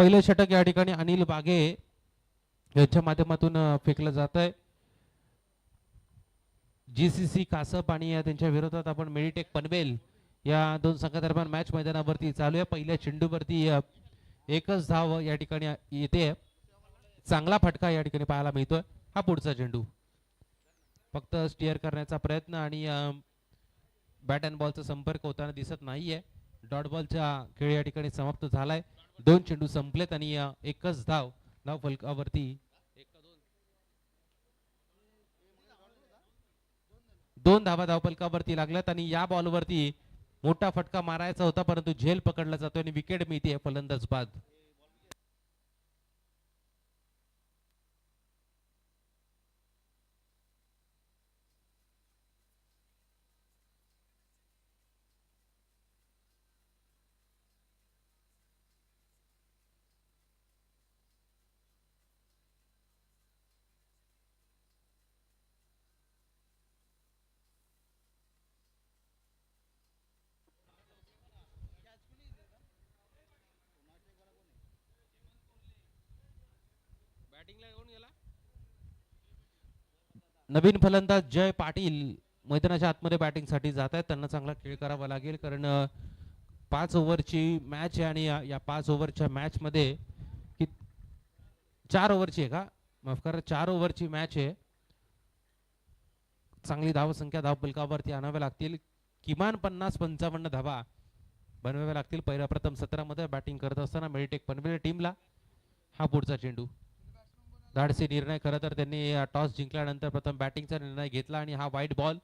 पहिलं षटक या ठिकाणी अनिल बागे यांच्या माध्यमातून फेकलं जात आहे. जीसीसी कासप आणि त्यांच्या विरोधात आपण मेडिटेक पनवेल या दोन संघादरम्यान मॅच मैदानावरती चालू आहे. पहिल्या चेंडूवरती एकच धाव या ठिकाणी येते. चांगला फटका या ठिकाणी पाहायला मिळतोय. हा पुढचा चेंडू फक्त स्टिअर करण्याचा प्रयत्न आणि बॅट अँड बॉलचा संपर्क होताना दिसत नाहीये. डॉट बॉलचा खेळ या ठिकाणी समाप्त झालाय. दोन चेंडू संपलेत आणि एकच धाव फलकावरती दोन धावा धावफलकावरती लागल्यात आणि या बॉलवरती मोठा फटका मारायचा होता परंतु झेल पकडला जातो आणि विकेट मिळते फलंदाज बाद. नवीन फलंदाज जय पाटील मैदानाच्या आतमध्ये बॅटिंग साठी जात आहेत. त्यांना चांगला खेळ करावा लागेल कारण 5 ओव्हरची मॅच आहे आणि या 5 ओव्हरच्या मॅच मध्ये 4 ओव्हरची आहे का माफ करा 4 ओव्हरची मॅच आहे. चांगली धावसंख्या धावफलकावरती आणाव्या लागतील. किमान 50-55 धावा बनवाव्या लागतील. पहिल्या प्रथम सत्रामध्ये बॅटिंग करत असताना मेडिटेक पनवेल टीमला. हा पुढचा चेंडू धाडसी निर्णय. खरं तर त्यांनी टॉस जिंकल्यानंतर प्रथम बॅटिंगचा निर्णय घेतला आणि हा वाईट बॉल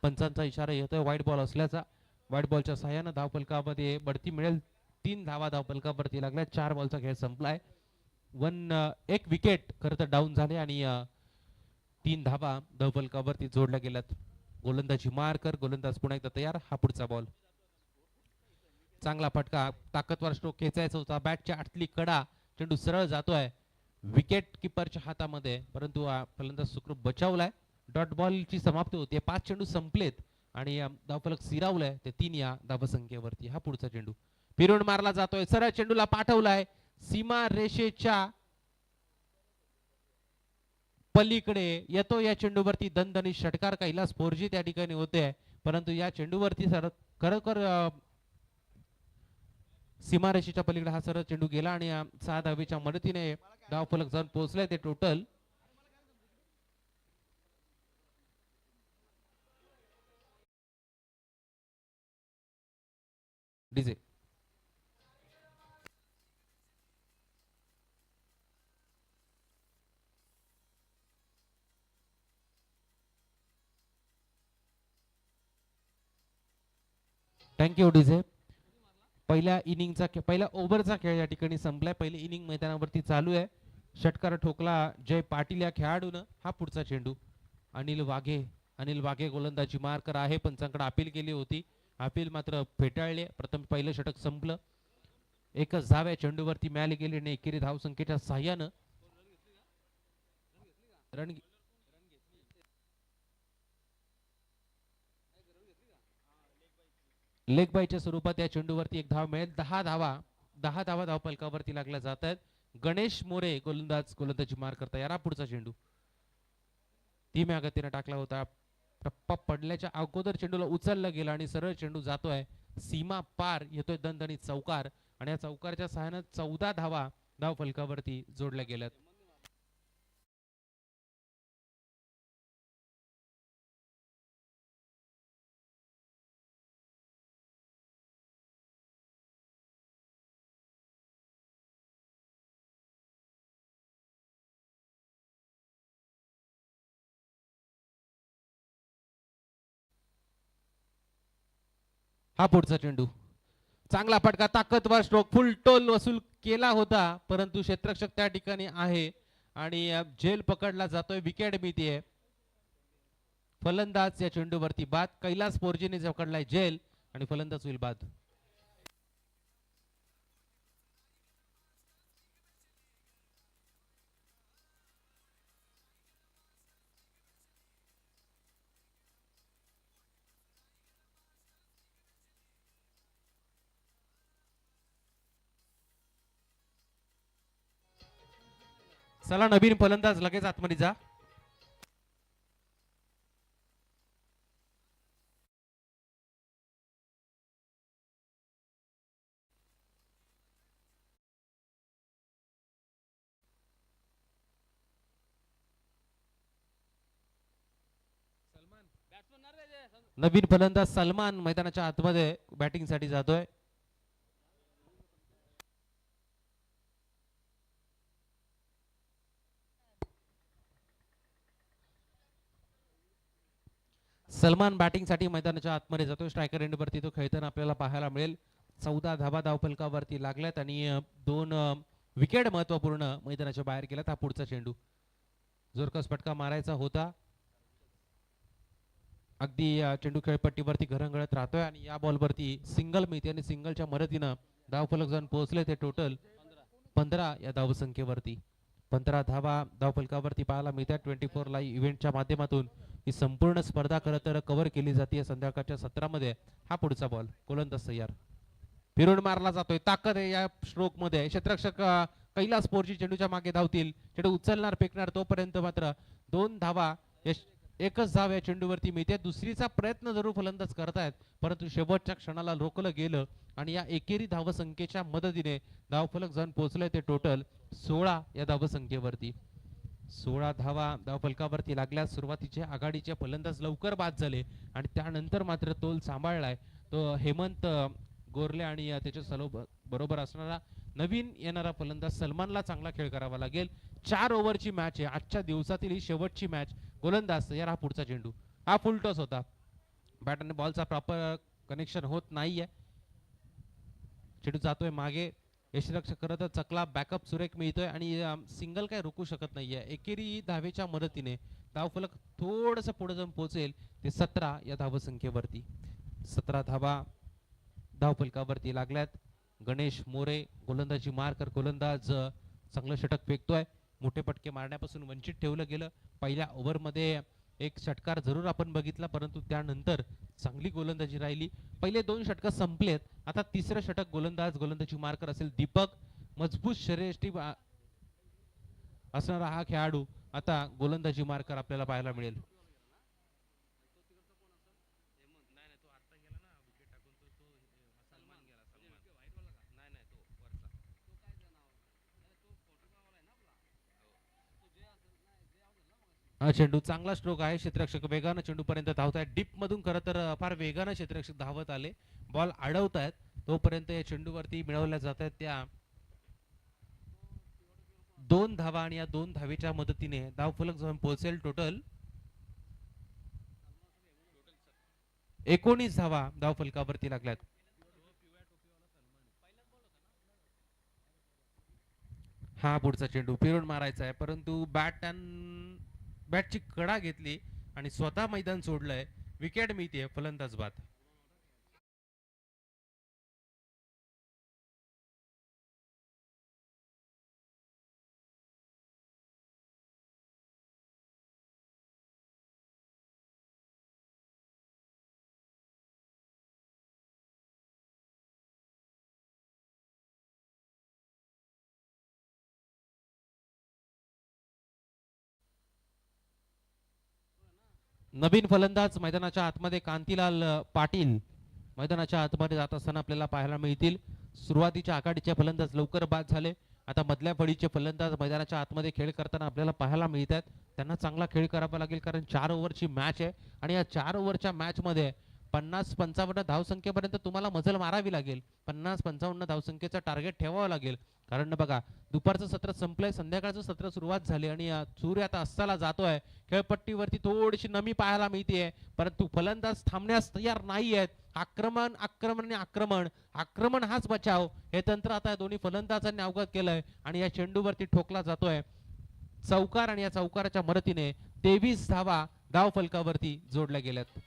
पंचांचा इशारा येतोय वाईट बॉल असल्याचा. वाईट बॉलच्या सहाय्याने धावफलकामध्ये बढती मिळेल. 3 धावा धावफलकावरती लागल्या. 4 बॉलचा खेळ संपलाय. एक विकेट खरं तर डाऊन झाले आणि 3 धावा धावफलकावरती जोडल्या गेल्यात. गोलंदाजी मारकर गोलंदाज पुन्हा एकदा तयार. हा पुढचा बॉल चांगला फटका ताकदवर स्ट्रोक खेचायचा होता. बॅटच्या आतली कडा चेंडू सरळ जातोय विकेट किपरच्या हातामध्ये परंतु फलंदाज सुखरूप बचावलाय. डॉट बॉलची समाप्ती होते. 5 चेंडू संपलेत आणि धावफलक सिरावलाय ते 3 या धावसंख्येवरती. हा पुढचा चेंडू फिरून मारला जातोय. सरळ चेंडूला पाठवलाय सीमा रेषेच्या पलीकडे येतो. या चेंडूवरती दणदणीत षटकार कैलास फोरजी त्या ठिकाणी होते परंतु या चेंडूवरती खरोखर सीमारेषेच्या पलीकडे हा सरळ चेंडू गेला आणि 6 धावेच्या मदतीने धावफलक जाऊन पोहोचले. ते टोटल डीजे थँक्यू डीजे. पहिल्या इनिंगचा पहिल्या ओव्हरचा खेळ या ठिकाणी संपलाय. पहिली इनिंग मैदानावरती चालू आहे. षटकार ठोकला जय पाटील या खेळाडून. हा पुढचा चेंडू अनिल वाघे गोलंदाजी मार्कर आहे. पंचांकडे अपील केली होती. अपील मात्र फेटाळले. प्रथम पहिलं षटक संपलं. एकच धाव या चेंडूवरती मिळाली गेली आणि एकेरी धावसंख्येच्या साह्यानं रन लेग बायच्या स्वरूपात या चेंडूवरती एक धाव मिळेल. 10 धावा धावफलकावरती लागल्या जात आहेत. गणेश मोरे गोलंदाजी मार करता यार. पुढचा चेंडू धीम्या गतीने टाकला होता. टप्पा पडल्याच्या अगोदर चेंडूला उचलला गेला आणि सरळ चेंडू जातोय सीमा पार येतोय दणदणीत चौकार आणि या चौकारच्या सहाय्याने 14 धावा धावफलकावरती जोडल्या गेल्यात. हा पुढचा चेंडू चांगला फटका ताकदवर स्ट्रोक फुल टोल वसूल केला होता परंतु क्षेत्ररक्षक त्या ठिकाणी आहे आणि झेल पकडला जातोय. विकेट मिळते. फलंदाज या चेंडूवरती बाद. कैलास पोरजीने पकडलाय झेल आणि फलंदाज होईल बाद. चला नवीन फलंदाज लगेच आतमध्ये जा. नवीन फलंदाज सलमान मैदानाच्या आतमध्ये बॅटिंग साठी जातोय. सलमान बॅटिंग साठी मैदानाच्या आतमध्ये जातोय. स्ट्रायकर एंड वरती तो खेळताना आपल्याला पाहायला मिळेल. 14 धावा धावफलकावरती लागल्यात आणि 2 विकेट महत्वपूर्ण मैदानाच्या बाहेर गेल्यात. हा पुढचा चेंडू जोरकस फटका मारायचा होता. अगदी चेंडू खेळपट्टीवरती घरंगळत राहतोय आणि या बॉलवरती सिंगल मिळते आणि सिंगलच्या मदतीनं धावफलक जाऊन पोहोचले ते टोटल 15 या धावसंख्येवरती. 15 धावा धावफलकावरती पाहायला मिळतात. 24 लाईव्ह इव्हेंटच्या माध्यमातून ही संपूर्ण स्पर्धा खरं तर कव्हर केली जाते संध्याकाळच्या सत्रामध्ये. हा पुढचा बॉल गोलंदाज तयार, फिरून मारला जातोय. ताकद आहे या स्ट्रोक मध्ये. क्षेत्ररक्षक कैलास पोरजी चेंडूच्या मागे धावतील. चेंडू उचलणार फेकणार तोपर्यंत मात्र 2 धावा एकच धाव या चेंडूवरती मिळते. दुसरीचा प्रयत्न जरूर फलंदाज करतायत परंतु शेवटच्या क्षणाला रोखलं गेलं आणि या एकेरी धावसंख्येच्या मदतीने धावफलक जाऊन पोहोचले ते टोटल 16 या धावसंख्येवरती. 16 धावा धावफलकावरती लागल्या. सुरुवातीचे आघाडीचे फलंदाज लवकर बाद झाले आणि त्यानंतर मात्र तोल सांभाळलाय तो हेमंत गोरले आणि त्याच्या बरोबर असणारा नवीन येणारा फलंदाज सलमानला चांगला खेळ करावा लागेल. 4 ओव्हरची मॅच आहे. आजच्या दिवसातील ही शेवटची मॅच. गोलंदाज तयार. हा पुढचा चेंडू. हा फुल टॉस होता. बॅट आणि बॉलचा प्रॉपर कनेक्शन होत नाहीये. चेंडू जातोय मागे. यशरक्षक करत चकला बॅकअप सुरेख मिळतोय आणि सिंगल काय रोखू शकत नाहीये. एकेरी धावेच्या मदतीने धावफलक थोडस पुढे जाऊन पोहोचेल ते 17 या धावसंख्येवरती. 17 धावा धावफलकावरती लागल्यात. गणेश मोरे गोलंदाजी मारकर गोलंदाज चांगलं षटक फेकतोय. मोठे पटके मारण्यापासून वंचित ठेवलं गेलं. पहिल्या ओव्हरमध्ये एक षटकार जरूर आपण बघितला परंतु त्यानंतर चांगली गोलंदाजी राहिली. पहिले 2 षटक संपलेत. आता तिसरं षटक गोलंदाजी मारकर असेल. दीपक मजबूत शरीरयष्टी असणारा हा खेळाडू आता गोलंदाजी मारकर आपल्याला पाहायला मिळेल. हा चेंडू चांगला स्ट्रोक आहे. क्षेत्ररक्षक वेगानं चेंडू पर्यंत धावत आहेत. डीप मधून खरं तर फार वेगानं क्षेत्ररक्षक धावत आले. बॉल अडवत आहेत तोपर्यंत या चेंडूवरती मिळवल्या जात आहेत त्या 2 धावा आणि या 2 धावेच्या मदतीने धावफलक जाऊन पोहोचेल टोटल 19 धावा धावफलकावरती लागल्यात. हा पुढचा चेंडू फिरून मारायचा आहे परंतु बॅटची कडा घेतली आणि स्वतः मैदान सोडलंय. विकेट मिळते. फलंदाज बाद. नवीन फलंदाज मैदानाच्या आतमध्ये कांतीलाल पाटील मैदानाच्या आतमध्ये जात असताना आपल्याला पाहायला मिळतील. सुरुवातीच्या आघाडीचे फलंदाज लवकर बाद झाले. आता मधल्या फळीचे फलंदाज मैदानाच्या आतमध्ये खेळ करताना आपल्याला पाहायला मिळतात. त्यांना चांगला खेळ करावा लागेल कारण 4 ओव्हरची मॅच आहे आणि या 4 ओव्हरच्या मॅच मध्ये 50-55 धावसंख्येपर्यंत तुम्हाला मजल मारावी लागेल. 50-55 धावसंख्येचा टार्गेट ठेवावा लागेल कारण बघा दुपारचं सत्र संपलंय. संध्याकाळचं सत्र सुरुवात झाली आणि सूर्य आता अस्ताला जातोय. खेळपट्टीवरती थोडीशी नमी पाहायला मिळते परंतु फलंदाज थांबण्यास तयार नाही आहेत. आक्रमण आक्रमण आणि आक्रमण आक्रमण हाच बचाव हे तंत्र आता दोन्ही फलंदाजांनी अवगत केलंय आणि या चेंडूवरती ठोकला जातोय चौकार आणि या चौकाराच्या मदतीने 23 धावा धावफलकावरती जोडल्या गेल्यात.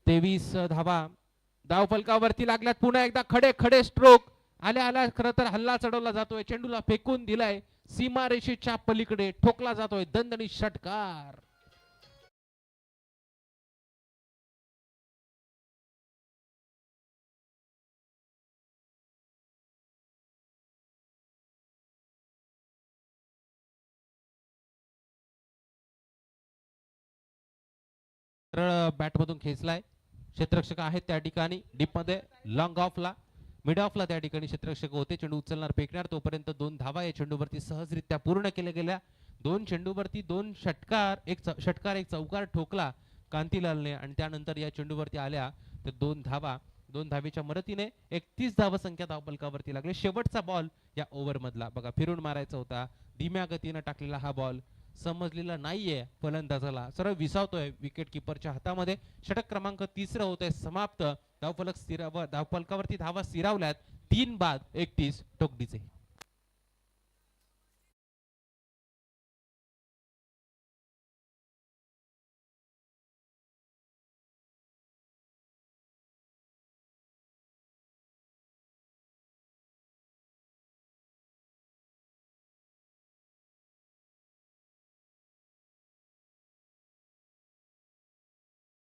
तेवीस धावा धावफलकावरती लागल्यात. पुन्हा एकदा खडे खडे स्ट्रोक आल्या आल्या खरं तर हल्ला चढवला जातोय. चेंडूला फेकून दिलाय. सीमारेषेच्या पलीकडे ठोकला जातोय. दणदणीत षटकार. सरळ बॅटमधून खेचलाय. क्षेत्ररक्षक आहेत त्या ठिकाणी डीपमध्ये लॉंग ऑफला मिड ऑफला त्या ठिकाणी क्षेत्ररक्षक होते. चेंडू उचलणार फेकणार तोपर्यंत 2 धावा या चेंडूवरती सहजरित्या पूर्ण केल्या गेल्या. 2 चेंडूवरती 2 षटकार एक चौकार ठोकला कांतीलालने आणि त्यानंतर या चेंडूवरती आल्या तर 2 धावा. 2 धावेच्या मदतीने 31 धावा संख्या धावफलकावरती लागले. शेवटचा बॉल या ओव्हर मधला बघा फिरून मारायचा होता. धीम्या गतीने टाकलेला हा बॉल समजलेला नाहीये फलंदाजाला. सरळ विसावतोय विकेट किपरच्या हातामध्ये. षटक क्रमांक 30 होतोय समाप्त. धावफलकावरती धावा स्थिरावल्यात 3 बाद 31 टोकडीचे.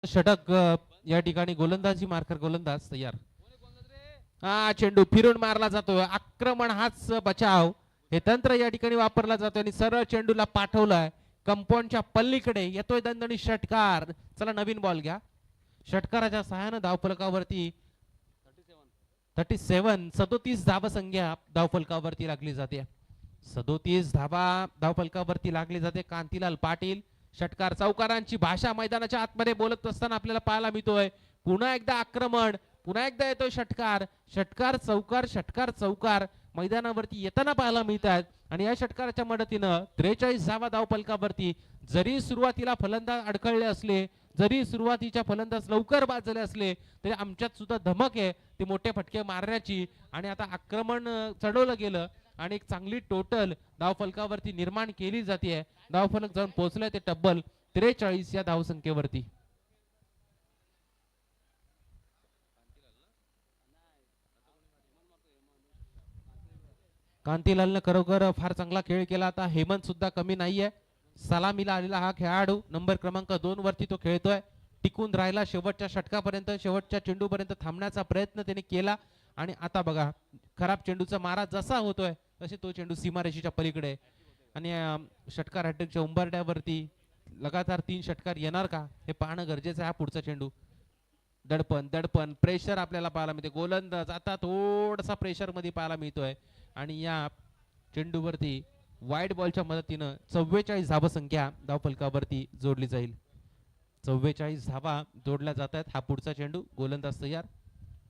षटक या ठिकाणी गोलंदाजी मार्कर गोलंदाज तयार. हा चेंडू फिरून मारला जातोय. आक्रमण हाच बचाव हे तंत्र या ठिकाणी वापरला जातोय आणि सरळ चेंडूला पाठवलाय कंपाऊंडच्या पल्लीकडे. येतोय दणदणी षटकार. चला नवीन बॉल घ्या. षटकाराच्या सहाय्याने धावफलकावरती 37 धावा संख्या धावफलकावरती लागली जाते. 37 धावा धावफलकावरती लागली जाते. कांतीलाल पाटील षटकार चौकारांची भाषा मैदानाच्या आतमध्ये बोलत असताना आपल्याला पाहायला मिळतोय. पुन्हा एकदा आक्रमण पुन्हा एकदा येतोय षटकार. षटकार चौकार मैदानावरती येताना पाहायला मिळतात आणि या षटकाराच्या मदतीनं 43 धावा धावफलकावरती. जरी सुरुवातीला फलंदाज अडखळले असले जरी सुरुवातीच्या फलंदाज लवकर बाद झाले असले तरी आमच्यात सुद्धा धमक आहे ते मोठे फटके मारण्याची. आणि आता आक्रमण चढवलं गेलं आणि एक चांगली टोटल धावफलकावरती निर्माण केली जाते. धावफलक जाऊन पोहोचलंय ते तब्बल 43 या धावसंख्येवरती. कांतीलालने खरोखर फार चांगला खेळ केला. आता हेमंत सुद्धा कमी नाहीये. सलामीला आलेला हा खेळाडू नंबर क्रमांक 2 वरती तो खेळतोय. टिकून राहिला शेवटच्या षटकापर्यंत. शेवटच्या चेंडूपर्यंत थांबण्याचा प्रयत्न त्याने केला आणि आता बघा खराब चेंडूचा मारा जसा होतोय तसे तो चेंडू सीमारेषेच्या पलीकडे आणि षटकार हॅट्रिकच्या उंबरड्यावरती लगातार 3 षटकार येणार का हे पाहणं गरजेचं आहे. हा पुढचा चेंडू दडपण प्रेशर आपल्याला पाहायला मिळते. गोलंदाज आता थोडासा प्रेशर मध्ये पाहायला मिळतोय आणि या चेंडूवरती वाईड बॉलच्या मदतीनं 44 धावा संख्या धावफलकावरती जोडली जाईल. 44 धावा जोडल्या जात आहेत. हा पुढचा चेंडू गोलंदाज तयार.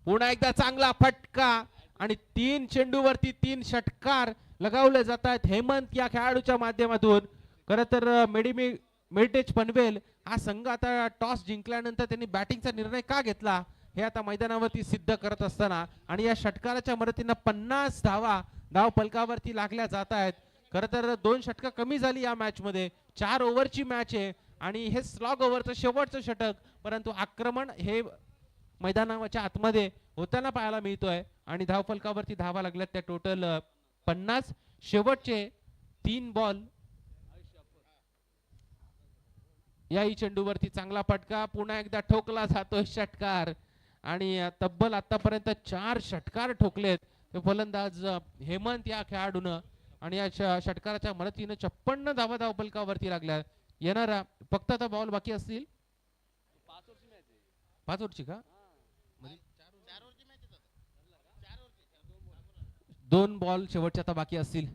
पुन्हा एकदा चांगला फटका आणि 3 चेंडूवरती 3 षटकार लगावले जात आहेत हेमंत या खेळाडूच्या माध्यमातून. खरं तर मेडिटेज पनवेल हा संघ आता टॉस जिंकल्यानंतर त्यांनी बॅटिंगचा निर्णय का घेतला हे आता मैदानावरती सिद्ध करत असताना आणि या षटकाराच्या मदतीनं 50 धावा धावफलकावरती लागल्या जात आहेत. खरं तर 2 षटकं कमी झाली या मॅच मध्ये. 4 ओव्हरची मॅच आहे आणि हे स्लॉग ओव्हरचं शेवटचं षटक. परंतु आक्रमण हे मैदानाच्या आतमध्ये होताना पाहायला मिळतोय आणि धावफलकावरती धावा लागल्यात त्या टोटल 50. शेवटचे 3 बॉल याही चेंडूवरती चांगला फटका. पुन्हा एकदा ठोकला जातोय षटकार आणि तब्बल आतापर्यंत 4 षटकार ठोकलेत ते फलंदाज हेमंत या खेळाडूनं आणि या षटकाराच्या मदतीनं 56 धावा धावफलकावरती लागल्या. येणारा फक्त आता बॉल बाकी असतील 5 ओव्हरची का 2 बॉल शेवटचे आता बाकी असतील.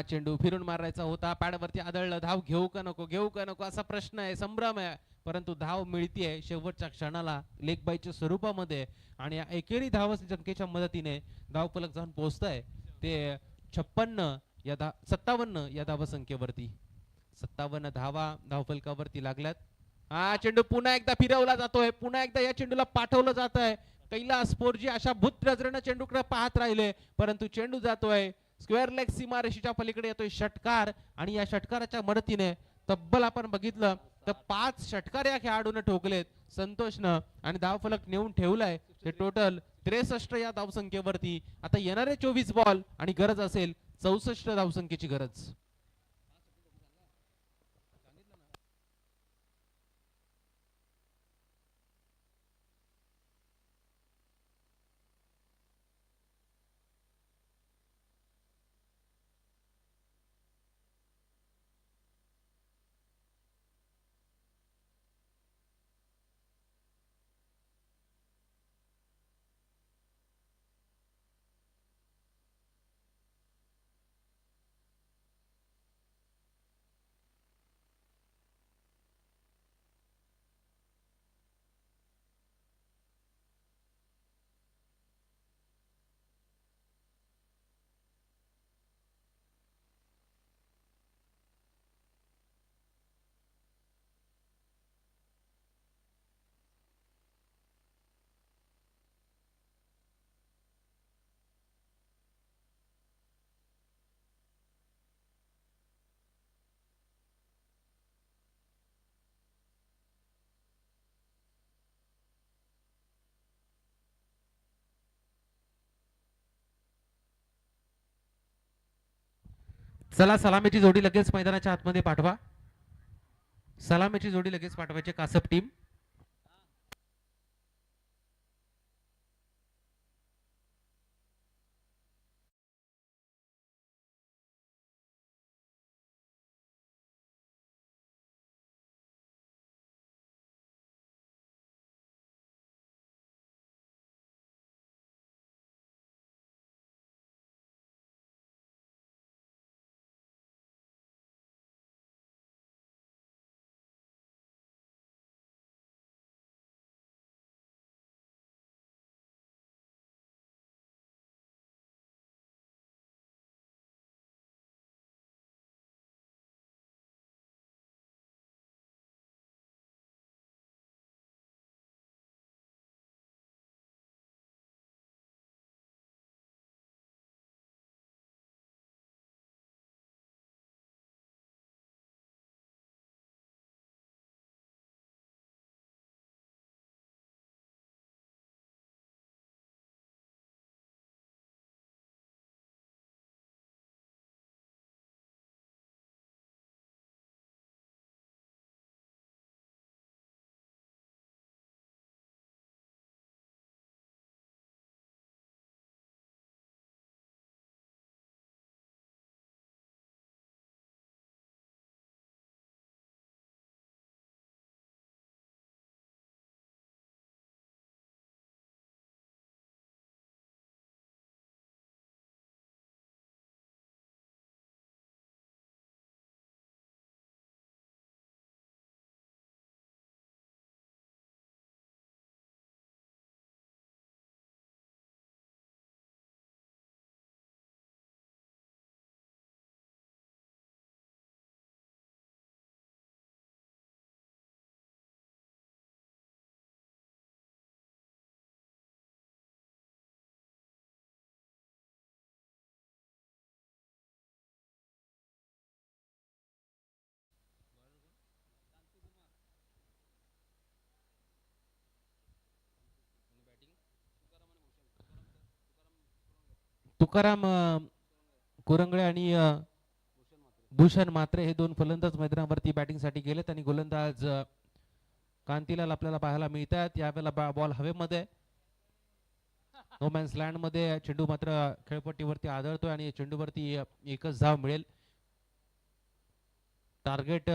चेंडू फिरून मारायचा होता. पॅडवरती आदळलं. धाव घेऊ का नको असा प्रश्न आहे संभ्रम आहे. परंतु धाव मिळतीये शेवटच्या क्षणाला लेग बायच्या स्वरूपामध्ये आणि एकेरी धाव संख्येच्या मदतीने धावफलक जाऊन पोहोचतंय ते 57 या धाव संख्येवरती. 57 धावा धावफलकावरती लागल्यात. चेंडू पुन्हा एकदा फिरवला जातोय. पुन्हा एकदा या चेंडूला पाठवलं जात आहे. कैलास पोरजी अशा भूत नजरेनं चेंडूकडे पाहत राहिले परंतु चेंडू जातोय स्क्वेअर लेग सीमारेषेच्या पलीकडे येतोय षटकार आणि या षटकाराच्या मदतीने तब्बल आपण बघितलं तर 5 षटकार या खेळाडूने ठोकलेत संतोषनं आणि धावफलक नेऊन ठेवलाय ते टोटल 63 या धावसंख्येवरती. आता येणारे 24 बॉल आणि गरज असेल 64 धावसंख्येची गरज. चला सलामीची जोडी लगेच मैदानाच्या आतमध्ये पाठवा. सलामीची जोडी लगेच पाठवायची कासप टीम. तुकाराम कुरंगळे आणि भूषण मात्रे हे दोन फलंदाज मैदानावरती बॅटिंगसाठी गेलेत आणि गोलंदाज कांतीलाल आपल्याला पाहायला मिळतात. यावेळेला बॉल हवेमध्ये नो मॅन्स लँड मध्ये चेंडू मात्र खेळपट्टीवरती आदळतोय आणि चेंडूवरती एकच धाव मिळेल. टार्गेट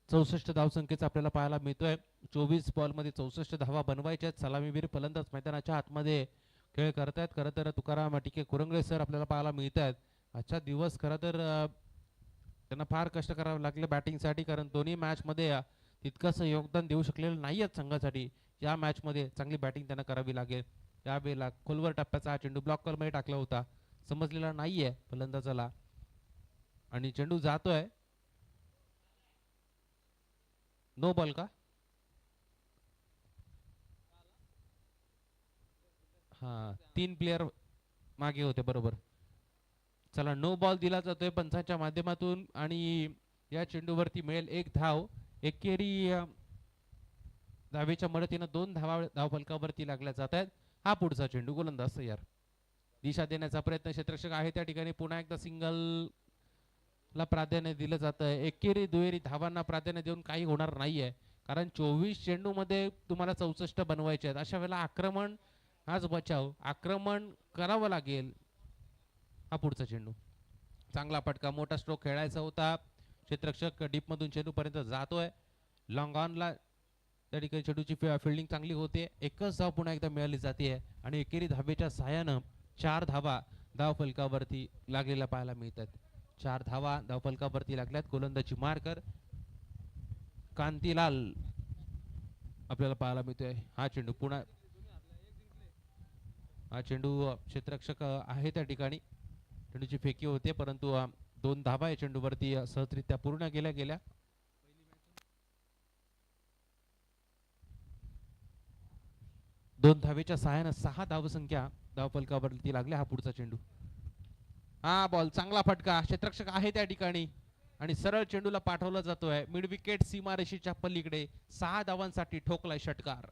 64 धावसंख्येचा आपल्याला पाहायला मिळतोय. 24 बॉल मध्ये 64 धावा बनवायच्या आहेत. सलामीवीर फलंदाज मैदानाच्या आतमध्ये खेळ करतायत. खरं तर तुकाराम टिके कुरंगळे सर आपल्याला पाहायला मिळतात. आजचा दिवस खरं तर त्यांना फार कष्ट करावे लागले बॅटिंगसाठी, कारण दोन्ही मॅच मध्ये तितकंसं योगदान देऊ शकलेलं नाही आहेत संघासाठी. या मॅच मध्ये चांगली बॅटिंग त्यांना करावी लागेल. त्यावेळेला खोलवर टप्प्याचा हा चेंडू ब्लॉक मध्ये टाकला होता, समजलेला नाहीये फलंदाजाला आणि चेंडू जातोय. नो बॉल का? हा, 3 प्लेयर मागे होते बरोबर. चला नो बॉल दिला जातोय पंचांच्या माध्यमातून आणि या चेंडूवरती मिळेल एक धाव. एकेरी धावेच्या मदतीनं 2 धावा धावफलकावरती लागल्या जात आहेत. हा पुढचा चेंडू गोलंदाज तयार. दिशा देण्याचा प्रयत्न क्षेत्ररक्षक आहे त्या ठिकाणी. पुन्हा एकदा सिंगल ला प्राधान्य दिलं जातं. एकेरी दुहेरी धावांना प्राधान्य देऊन काही होणार नाहीये, कारण 24 चेंडू मध्ये तुम्हाला 64 बनवायचे आहेत. अशा वेळेला आक्रमण हाच बचाव, आक्रमण करावं लागेल. हा पुढचा चेंडू चांगला फटका, मोठा स्ट्रोक खेळायचा होता. क्षेत्ररक्षक डीप मधून चेंडू पर्यंत जातोय. लॉंग ऑनला त्या ठिकाणी चेंडूची फिल्डिंग चांगली होते. एकच धाव पुन्हा एकदा मिळाली जाते आणि एकेरी धावेच्या सहाय्यानं 4 धावा धावफलकावरती लागलेल्या पाहायला मिळतात. 4 धावा धावफलकावरती लागल्यात. गोलंदाजी मार्कर कांतीलाल आपल्याला पाहायला मिळतोय. हा चेंडू पुन्हा, हा चेंडू क्षेत्ररक्षक आहे त्या ठिकाणी. चेंडूची फेकी होते, परंतु 2 धावा या चेंडूवरती सहजरित्या पूर्ण केल्या गेल्या. 2 धावेच्या सहाय्यानं 6 धावसंख्या धावफलकावरती लागल्या. हा पुढचा चेंडू, हा बॉल चांगला फटका, क्षेत्ररक्षक आहे त्या ठिकाणी आणि सरळ चेंडूला पाठवला जातोय मिड विकेट सीमारेषेच्या पलीकडे. 6 धावांसाठी ठोकलाय षटकार.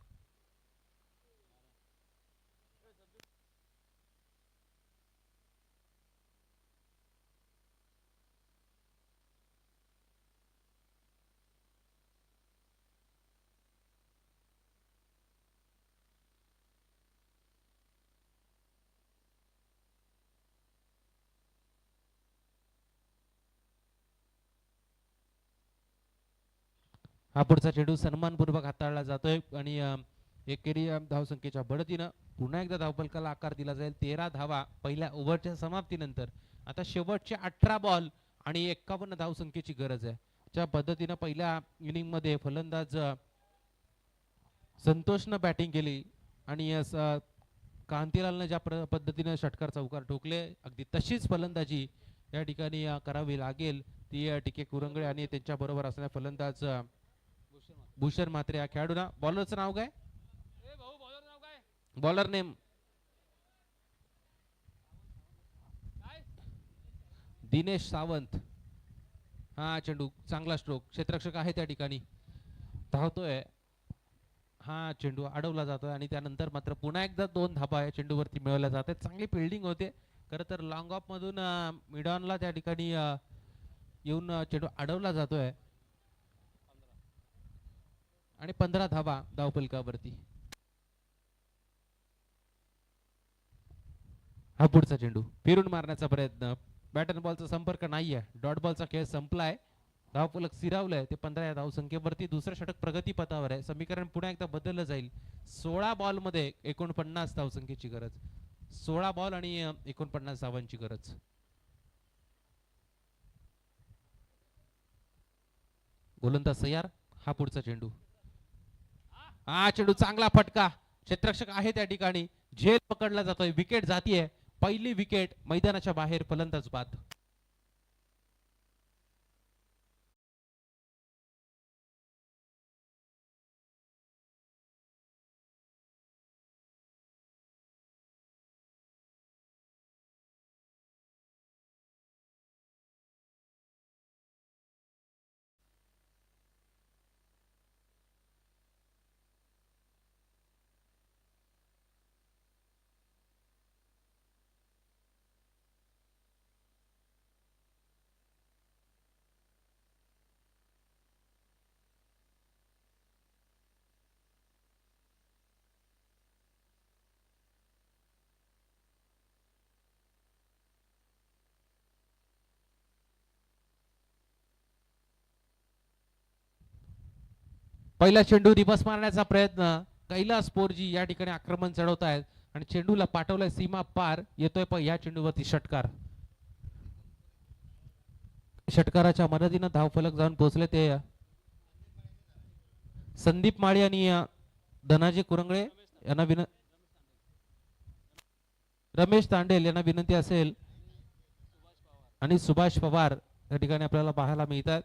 हा पुढचा चेंडू सन्मानपूर्वक हाताळला जातोय आणि एकेरी धावसंख्येच्या बढतीनं पुन्हा एकदा धावफलकाला आकार दिला जाईल. 13 धावा पहिल्या ओव्हरच्या समाप्तीनंतर. आता शेवटचे 18 बॉल आणि 51 धावसंख्येची गरज आहे. ज्या पद्धतीनं पहिल्या इनिंग मध्ये फलंदाज संतोषनं बॅटिंग केली आणि कांतीलालनं ज्या पद्धतीने षटकार चौकार ठोकले, अगदी तशीच फलंदाजी या ठिकाणी करावी लागेल. ती टिके कुरंगळे आणि त्यांच्या बरोबर असणारे फलंदाज भूषण म्हात्रे या खेळाडूंना. बॉलरचं नाव काय? Bowler name Dinesh Sawant. हा चेंडू चांगला स्ट्रोक, क्षेत्ररक्षक आहे त्या ठिकाणी, धावतोय. हा चेंडू अडवला जातोय आणि त्यानंतर मात्र पुन्हा एकदा 2 धाबा या चेंडूवरती मिळवल्या जात आहेत. चांगली फिल्डिंग होते खरं तर. लॉंग ऑफ मधून मिड ऑनला त्या ठिकाणी येऊन चेंडू अडवला जातोय आणि 15 धाबा धावफलकावरती. हा पुढचा चेंडू फिरून मारण्याचा प्रयत्न, बॅट अँड बॉलचा संपर्क नाहीये. डॉट बॉलचा खेळ संपलाय. धावफलक सिरावलंय. ते 15 या धावसंख्येवरती. दुसरं षटक प्रगतीपथावर आहे. समीकरण पुन्हा एकदा बदललं जाईल. 16 बॉल मध्ये 49 धावसंख्येची गरज. 16 बॉल आणि 49 धावांची गरज. गोलंदाज तयार. हा पुढचा चेंडू. हा चेंडू चांगला फटका, क्षेत्ररक्षक आहे त्या ठिकाणी, झेल पकडला जातोय. विकेट जातीये. पहिली विकेट मैदानाच्या बाहेर. फलंदाज बाद. पहिला चेंडू रिवर्स मारण्याचा प्रयत्न. कैलास पोरजी या ठिकाणी आक्रमण चढवत आहेत आणि चेंडूला पाठवलाय सीमा पार. येतोय पण या चेंडूवरती षटकार. षटकाराच्या मदतीनं धावफलक जाऊन पोहोचले ते संदीप माळी आणि धनाजी कुरंगळे यांना रमेश तांडेल यांना विनंती असेल आणि सुभाष पवार या ठिकाणी आपल्याला पाहायला मिळतात.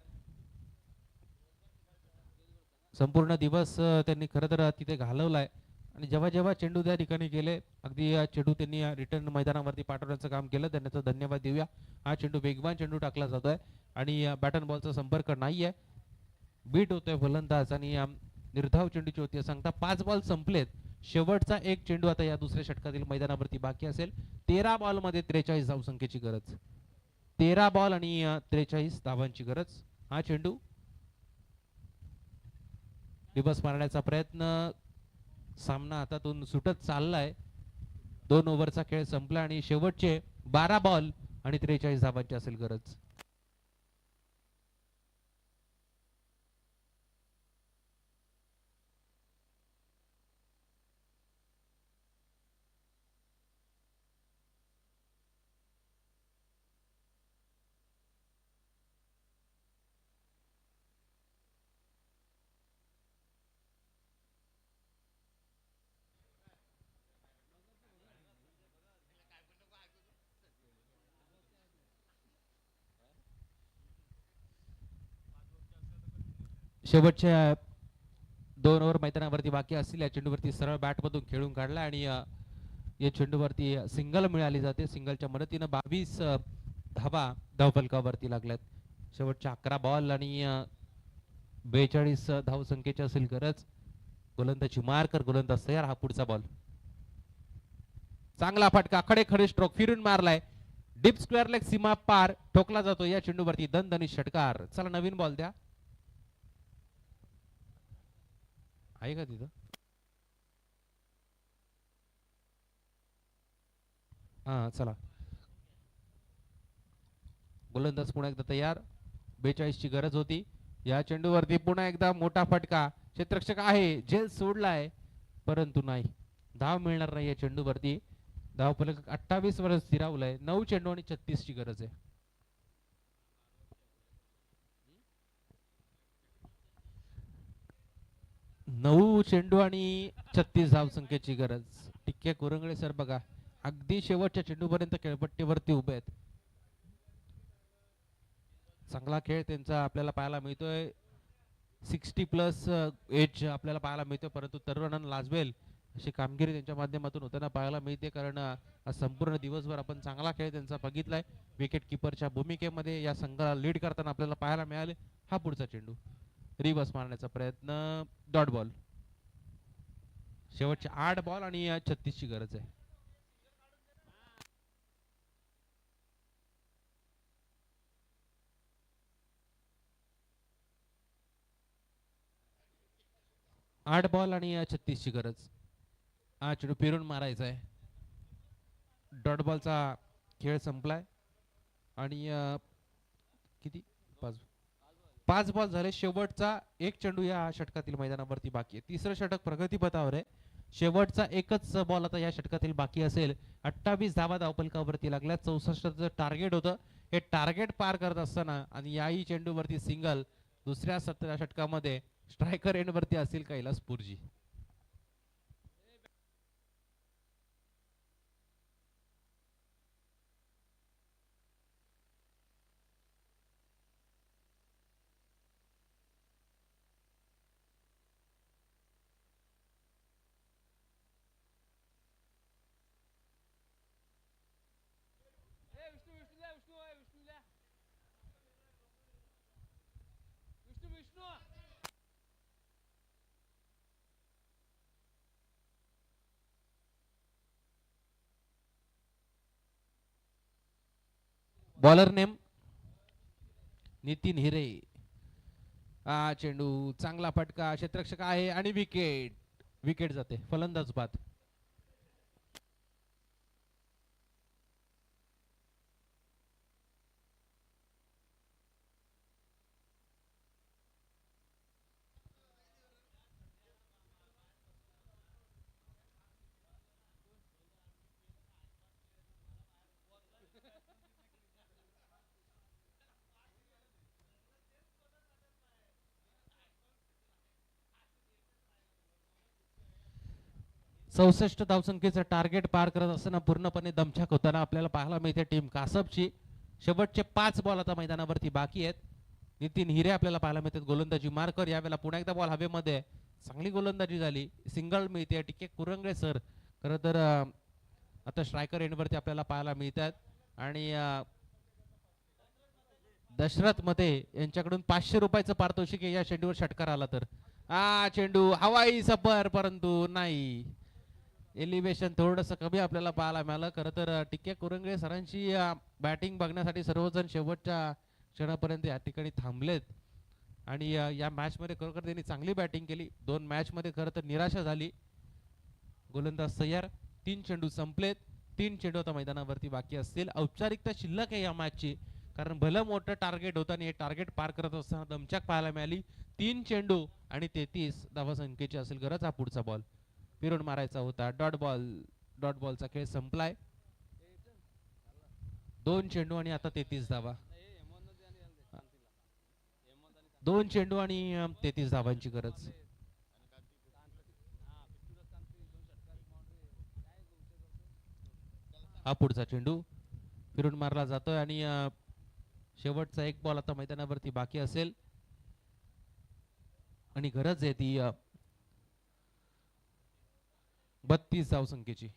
संपूर्ण दिवस त्यांनी खरं तर तिथे घालवलाय आणि जेव्हा जेव्हा चेंडू त्या ठिकाणी गेले, अगदी चेंडू त्यांनी रिटर्न मैदानावरती पाठवण्याचं काम केलं. त्यांना धन्यवाद देऊया. हा चेंडू वेगवान चेंडू टाकला जातोय आणि बॅट अँड बॉलचा संपर्क नाहीये. बीट होतोय फलंदाज आणि निर्धाव चेंडूची होती. सांगता 5 बॉल संपलेत. शेवटचा एक चेंडू आता या दुसऱ्या षटकातील मैदानावरती बाकी असेल. 13 बॉल मध्ये 43 धावसंख्येची गरज. 13 बॉल आणि 43 धावांची गरज. हा चेंडू रिवर्स मारण्याचा प्रयत्न. सामना हातातून सुटत चाललाय. 2 ओव्हरचा खेळ संपला आणि शेवटचे 12 बॉल आणि 43 धावांची असेल गरज. शेवटच्या 2 ओव्हर मैदानावरती बाकी असतील. या चेंडूवरती सरळ बॅट मधून खेळून काढला आणि या चेंडूवरती सिंगल मिळाली जाते. सिंगलच्या मदतीनं 22 धावा धावफलकावरती लागल्यात. शेवटच्या 11 बॉल आणि 42 धावसंख्येची असेल गरज. गोलंदाजी मार्कर, गोलंदाज तयार. हा पुढचा बॉल. चांगला फटका, खडे खडे स्ट्रोक, फिरून मारलाय. डीप स्क्वेअर लेग सीमा पार ठोकला जातो. या चेंडूवरती दणदणीत षटकार. चला नवीन बॉल द्या. आहे का तिथं? हा चला. गोलंदाज पुन्हा एकदा तयार. 42 ची गरज होती. या चेंडूवरती पुन्हा एकदा मोठा फटका. क्षेत्ररक्षक आहे, झेल सोडलाय परंतु नाही, धाव मिळणार नाही या चेंडूवरती. धाव फलक 28 वर स्थिरावलंय. 9 चेंडू आणि 36 ची गरज आहे. 9 चेंडू आणि 36 धावसंख्येची गरज. टिक्के कुरंगळे सर बघा अगदी शेवटच्या चेंडूपर्यंत खेळपट्टीवरती उभे आहेत. चांगला खेळ त्यांचा आपल्याला पाहायला मिळतोय. 60+ एज आपल्याला पाहायला मिळतोय, परंतु तरुणांना लाजवेल अशी कामगिरी त्यांच्या माध्यमातून होताना पाहायला मिळते. कारण संपूर्ण दिवसभर आपण चांगला खेळ त्यांचा बघितलाय. विकेट किपरच्या भूमिकेमध्ये या संघाला लीड करताना आपल्याला पाहायला मिळाले. हा पुढचा चेंडू रिवर्स मारण्याचा प्रयत्न, डॉट बॉल. शेवटचे 8 बॉल आणि 36 ची गरज आहे. आठ बॉल आणि 36 ची गरज. हा चेंडू फिरून मारायचा आहे. डॉट बॉलचा खेळ संपलाय आणि किती 5 बॉल झाले. शेवटचा एक चेंडू या षटकातील मैदानावरती बाकी आहे. तिसरं षटक प्रगतीपथावर आहे. शेवटचा एकच बॉल आता या षटकातील बाकी असेल. 28 धावा धावफलकावरती लागल्या. 64चं टार्गेट होतं. हे टार्गेट पार करत असताना आणि याही चेंडूवरती सिंगल. दुसऱ्या षटकामध्ये स्ट्रायकर एंड वरती असेल कैलास पुरजी. बॉलर नेम नितीन हिरे. हा चेंडू चांगला फटका. क्षेत्ररक्षक आहे आणि विकेट. विकेट जाते. फलंदाज बाद. चौसष्ट धावसंख्येचं टार्गेट पार करत असताना पूर्णपणे दमछाक होताना आपल्याला पाहायला मिळते टीम कासपची. शेवटचे 5 बॉल आता मैदानावरती बाकी आहेत. नितीन हिरे आपल्याला पाहायला मिळतात गोलंदाजी मार्कर. यावेळेला पुन्हा एकदा बॉल हवेमध्ये. चांगली गोलंदाजी झाली. सिंगल मिळते. टिके कुरंगळे सर खरं तर आता स्ट्रायकर एंडवरती आपल्याला पाहायला मिळतात आणि दशरथ मध्ये यांच्याकडून 500 रुपयाचं पारितोषिक या चेंडूवर षटकार आला तर. चेंडू हवाई सफर परंतु नाही. एलिव्हेशन थोडंसं कमी आपल्याला पाहायला मिळालं. खरं तर टिक्के कुरंगळे सरांची बॅटिंग बघण्यासाठी सर्वजण शेवटच्या क्षणापर्यंत या ठिकाणी थांबलेत आणि या मॅच मध्ये खरोखर त्यांनी चांगली बॅटिंग केली. 2 मॅच मध्ये खरं तर निराशा झाली. गोलंदाज तयार. 3 चेंडू संपलेत. 3 चेंडू आता मैदानावरती बाकी असतील. औपचारिकता शिल्लक आहे या मॅचची, कारण भलं मोठं टार्गेट होतं आणि हे टार्गेट पार करत असताना दमछाक पाहायला मिळाली. 3 चेंडू आणि 33 धावसंख्येची असेल गरज. हा पुढचा बॉल फिरून मारायचा होता. Dot ball. डॉट बॉलचा खेळ संपलाय. 2 चेंडू आणि आता 33 धावा. 2 चेंडू आणि 33 धावांची गरज. हा पुढचा चेंडू फिरून मारला जातोय आणि शेवटचा एक बॉल आता मैदानावरती बाकी असेल आणि गरज आहे ती 32 धावसंख्येची.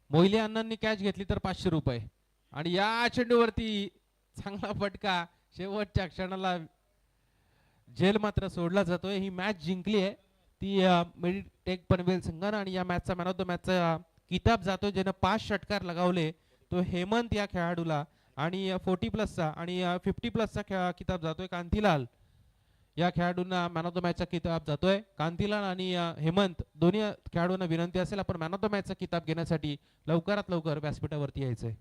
मोहिले अण्णांनी कॅच घेतली तर 500 रुपये आणि या चेंडूवरती चांगला फटका. शेवटच्या क्षणाला झेल मात्र सोडला जातोय. ही मॅच जिंकली आहे ती मेडिटेक पनवेल संघानं आणि या मॅचचा मॅन ऑफ द मॅचचा किताब जातो ज्यानं 5 षटकार लगावले तो हेमंत या खेळाडूला आणि 40+ चा आणि 50+ चा किताब जातोय कांतीलाल या खेळाडूंना मॅन ऑफ द मॅचचा किताब जातोय. कांतीलाल आणि हेमंत दोन्ही खेळाडूंना विनंती असेल आपण मॅन ऑफ द मॅचचा किताब घेण्यासाठी लवकरात लवकर व्यासपीठावरती यायचंय.